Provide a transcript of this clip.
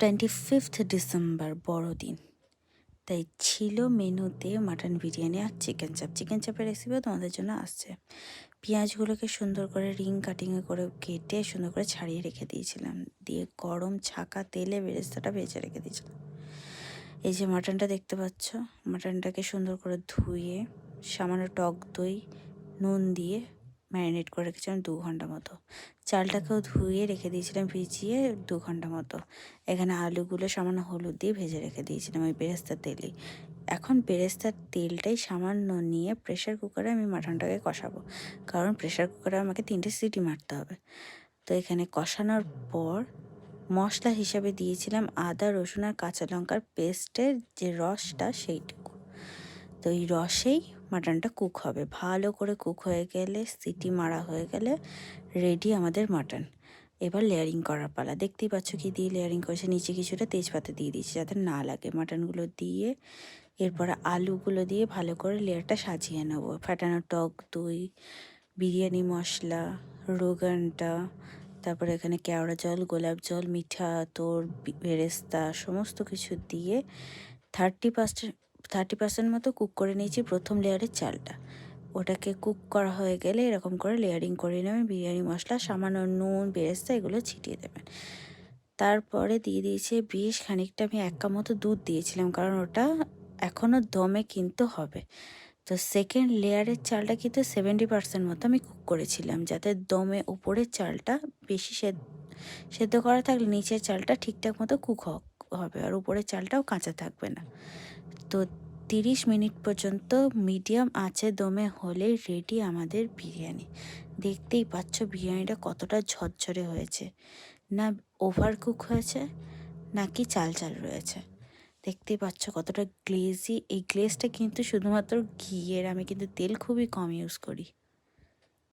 25th December বড়দিন, তাই ছিল মেনুতে মাটন বিরিয়ানি আর চিকেন চাপ। চিকেন চাপের রেসিপিও তোমাদের জন্য আসছে। পেঁয়াজগুলোকে সুন্দর করে রিং কাটিংয়ে করে কেটে সুন্দর করে ছাড়িয়ে রেখে দিয়েছিলাম, দিয়ে গরম ছাকা তেলে বেরেস্তাটা ভেজে রেখে দিয়েছিলাম। এই যে মাটনটা দেখতে পাচ্ছ, মাটনটাকে সুন্দর করে ধুয়ে সামান্য টক দই নুন দিয়ে ম্যারিনেট করে রেখেছিলাম 2 ঘন্টা মতো। চালটাকেও ধুয়ে রেখে দিয়েছিলাম ভিজিয়ে 2 ঘন্টা মতো। এখানে আলুগুলো সামান্য হলুদ দিয়ে ভেজে রেখে দিয়েছিলাম ওই বেরেস্তার তেলেই। এখন বেরেস্তার তেলটাই সামান্য নিয়ে প্রেশার কুকারে আমি মাটনটাকে কষাবো, কারণ প্রেশার কুকারে আমাকে 3টে সিটি মারতে হবে। তো এখানে কষানোর পর মশলা হিসাবে দিয়েছিলাম আদা রসুন আর কাঁচা লঙ্কার পেস্টের যে রসটা সেইটুকু। তো এই রসেই মাটনটা কুক হবে। ভালো করে কুক হয়ে গেলে, সিটি মারা হয়ে গেলে রেডি আমাদের মাটন। এবার লেয়ারিং করার পালা। দেখতেই পাচ্ছ কি দিয়ে লেয়ারিং করেছে, নিচে কিছুটা তেজপাতা দিয়ে দিয়েছি যাতে না লাগে। মাটনগুলো দিয়ে এরপরে আলুগুলো দিয়ে ভালো করে লেয়ারটা সাজিয়ে নেব। ফাটানো টক দই, বিরিয়ানি মশলা, রোগানটা, তারপরে এখানে কেওড়া জল, গোলাপ জল, মিঠা আতর, বেরেস্তা সমস্ত কিছু দিয়ে 30% মতো কুক করে নিয়েছি প্রথম লেয়ারের চালটা। ওটাকে কুক করা হয়ে গেলে এরকম করে লেয়ারিং করে নেবেন। বিরিয়ানি মশলা, সামান্য নুন, বেরেস্তা এগুলো ছিটিয়ে দেবেন। তারপরে দিয়ে দিয়েছি বেশ খানিকটা, আমি 1 কাপ মতো দুধ দিয়েছিলাম, কারণ ওটা এখনও দমে কিন্তু হবে। তো সেকেন্ড লেয়ারের চালটা কিন্তু 70% মতো আমি কুক করেছিলাম, যাতে দমে উপরের চালটা বেশি সেদ্ধ করা থাকলে নিচের চালটা ঠিকঠাক মতো কুক হবে আর উপরের চালটাও কাঁচা থাকবে না। তো 30 মিনিট পর্যন্ত মিডিয়াম আঁচে দমে হলে রেডি আমাদের বিরিয়ানি। দেখতেই পাচ্ছ বিরিয়ানিটা কতটা ঝরঝরে হয়েছে, না ওভার কুক হয়েছে নাকি চাল চাল রয়েছে। দেখতেই পাচ্ছ কতটা গ্লেজি। এই গ্লেজটা কিন্তু শুধুমাত্র ঘিয়ের, আমি কিন্তু তেল খুবই কম ইউজ করি।